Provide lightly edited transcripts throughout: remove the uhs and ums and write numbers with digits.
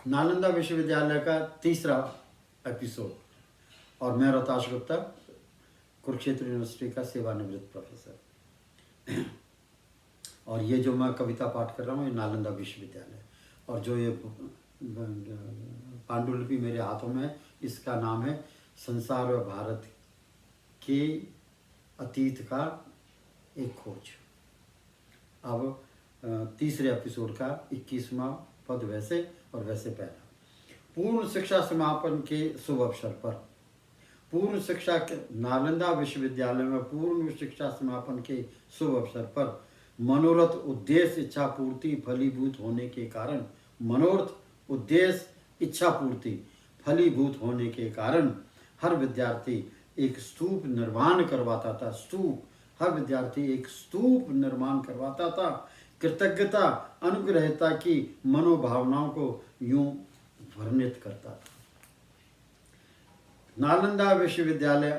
नालंदा विश्वविद्यालय का तीसरा एपिसोड। और मैं रोहताश गुप्ता, कुरुक्षेत्र यूनिवर्सिटी का सेवानिवृत्त प्रोफेसर। और ये जो मैं कविता पाठ कर रहा हूँ ये नालंदा विश्वविद्यालय, और जो ये पांडुलिपि मेरे हाथों में है इसका नाम है संसार व भारत के अतीत का एक खोज। अब तीसरे एपिसोड का 21वां पद वैसे और वैसे पहला। पूर्ण शिक्षा समापन के शुभ अवसर पर पूर्ण शिक्षा के नालंदा विश्वविद्यालय में पूर्ण शिक्षा समापन के शुभ अवसर पर मनोरथ उद्देश्य इच्छा पूर्ति फलीभूत होने के कारण मनोरथ उद्देश्य इच्छा पूर्ति फलीभूत होने के कारण हर विद्यार्थी एक स्तूप निर्माण करवाता था। हर विद्यार्थी एक स्तूप निर्माण करवाता था। कृतज्ञता अनुग्रहता की मनोभावनाओं को यूं वर्णित करता था। नालंदा विश्वविद्यालय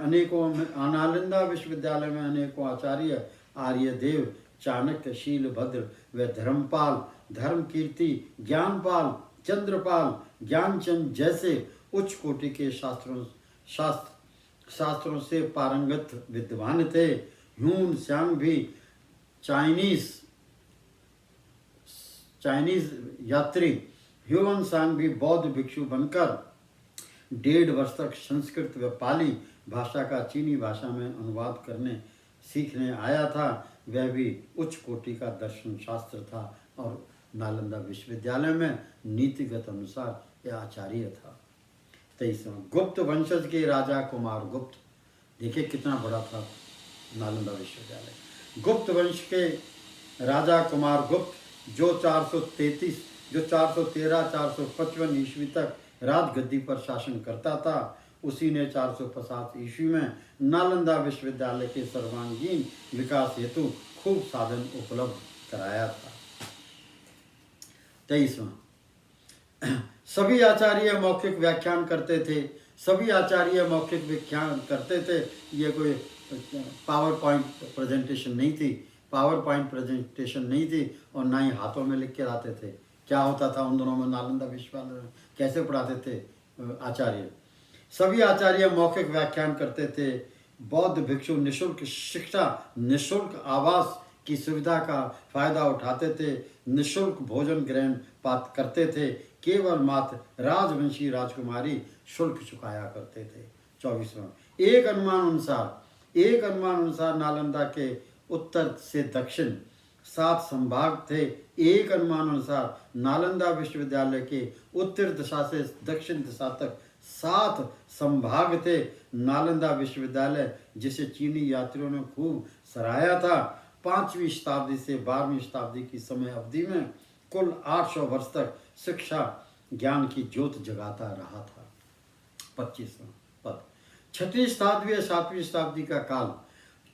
में अनेकों आचार्य आर्यदेव चाणक्य शीलभद्र व धर्मपाल धर्मकीर्ति ज्ञानपाल चंद्रपाल ज्ञानचंद जैसे उच्च कोटि के शास्त्रों से पारंगत विद्वान थे। ह्यून सांग भी चाइनीज यात्री ह्यून सांग भी बौद्ध भिक्षु बनकर 1.5 वर्ष तक संस्कृत व पाली भाषा का चीनी भाषा में अनुवाद करने सीखने आया था। वह भी उच्च कोटि का दर्शन शास्त्र था और नालंदा विश्वविद्यालय में नीतिगत अनुसार यह आचार्य था। 23वां गुप्त वंशज के राजा कुमार गुप्त, देखिए कितना बड़ा था नालंदा विश्वविद्यालय। गुप्त वंश के राजा कुमार गुप्त जो 413-455 ईस्वी तक राजगद्दी पर शासन करता था, उसी ने 450 ईस्वी में नालंदा विश्वविद्यालय के सर्वांगीण विकास हेतु खूब साधन उपलब्ध कराया था। 23वां सभी आचार्य मौखिक व्याख्यान करते थे। ये कोई पावर पॉइंट प्रेजेंटेशन नहीं थी और ना ही हाथों में लिख के लाते थे। क्या होता था उन दिनों में नालंदा विश्वविद्यालय में, कैसे पढ़ाते थे आचार्य? सभी आचार्य मौखिक व्याख्यान करते थे। बौद्ध भिक्षु निःशुल्क शिक्षा निःशुल्क आवास की सुविधा का फायदा उठाते थे। निःशुल्क भोजन ग्रहण करते थे। केवल मात्र राजवंशी राजकुमारी शुल्क चुकाया करते थे। 24वां एक अनुमान अनुसार नालंदा के उत्तर से दक्षिण 7 संभाग थे। एक अनुमान अनुसार नालंदा विश्वविद्यालय के उत्तर दिशा से दक्षिण दिशा तक 7 संभाग थे। नालंदा विश्वविद्यालय जिसे चीनी यात्रियों ने खूब सराहा था, 5वीं शताब्दी से 12वीं शताब्दी की समय अवधि में कुल 800 वर्ष तक शिक्षा ज्ञान की ज्योत जगाता रहा था। 25वां पद 6वीं शताब्दी व 7वीं शताब्दी का काल।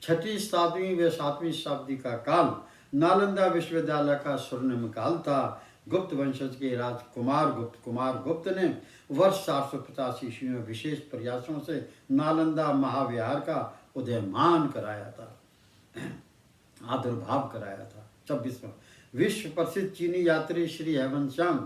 6वीं शताब्दी व 7वीं शताब्दी का काल नालंदा विश्वविद्यालय का स्वर्णिम काल था। गुप्त वंशज के राजकुमार कुमार गुप्त ने वर्ष 450 ईस्वी में विशेष प्रयासों से नालंदा महाविहार का उदयमान कराया था, आविर्भाव कराया था। 26वां विश्व प्रसिद्ध चीनी यात्री श्री हेवनसांग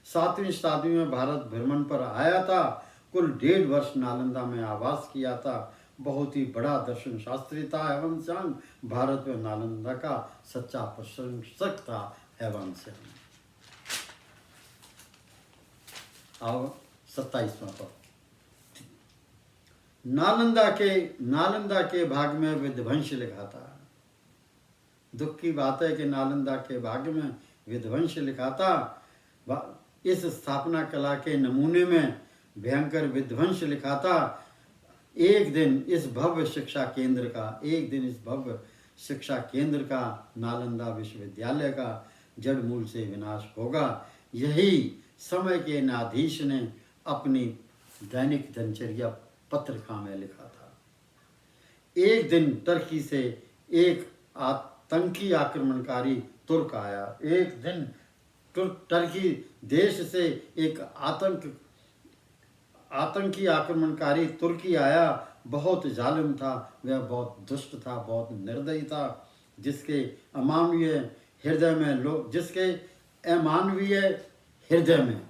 7वीं शताब्दी में भारत भ्रमण पर आया था। कुल 1.5 वर्ष नालंदा में आवास किया था। बहुत ही बड़ा दर्शन शास्त्री था हेवनसांग। भारत में नालंदा का सच्चा प्रशंसक था हेवनसांग। अब 27वां पद नालंदा के भाग में विध्वंस लिखा था। दुख की बात है कि नालंदा के भाग में विध्वंस लिखा था। इस स्थापना कला के नमूने में भयंकर विध्वंस लिखा था। एक दिन इस भव्य शिक्षा केंद्र का नालंदा विश्वविद्यालय का जड़ मूल से विनाश होगा। यही समय के न्यायाधीश ने अपनी दैनिक दिनचर्या पत्रिका में लिखा था। एक दिन टर्की से एक आतंकी आक्रमणकारी तुर्क आया। एक दिन टर्की देश से एक आतंकी आक्रमणकारी तुर्की आया। बहुत जालिम था, वह बहुत दुष्ट था, बहुत निर्दयी था, जिसके अमानवीय हृदय में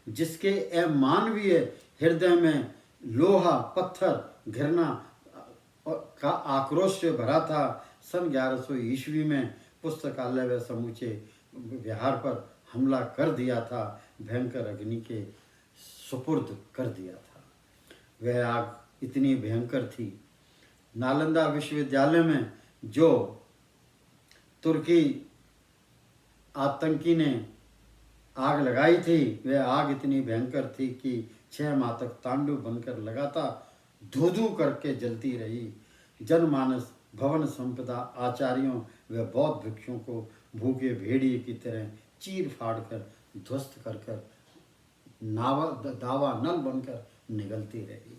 जिसके अमानवीय हृदय में लोहा पत्थर घृणा का आक्रोश से भरा था, सन 1100 ईस्वी में पुस्तकालय व समूचे विहार पर हमला कर दिया था, भयंकर अग्नि के सुपुर्द कर दिया था। वह आग इतनी भयंकर थी, नालंदा विश्वविद्यालय में जो तुर्की आतंकी ने आग लगाई थी, वह आग इतनी भयंकर थी कि 6 माह तक तांडव बनकर लगातार धू धू करके जलती रही। जनमानस, भवन संपदा, आचार्यों व बौद्ध भिक्षुओं को भूखे भेड़िए की तरह चीर फाड़ कर ध्वस्त कर कर दावा नल बनकर निगलती रही।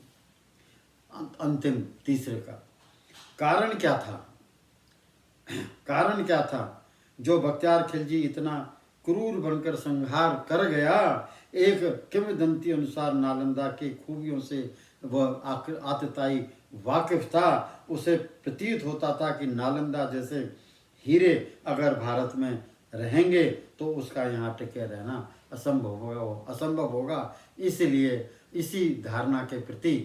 अंतिम तीसरे का कारण क्या था? कारण क्या था जो बख्तियार खिलजी इतना क्रूर बनकर संहार कर गया? एक किंवदंती अनुसार नालंदा के खूबियों से वह आतताई वाकिफ था। उसे प्रतीत होता था कि नालंदा जैसे हीरे अगर भारत में रहेंगे तो उसका यहाँ टिके रहना असंभव होगा। इसलिए इसी धारणा के प्रति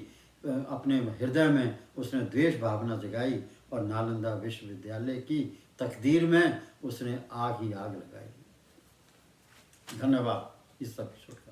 अपने हृदय में उसने द्वेष भावना जगाई और नालंदा विश्वविद्यालय की तकदीर में उसने आग ही आग लगाई। धन्यवाद इस एपिसोड।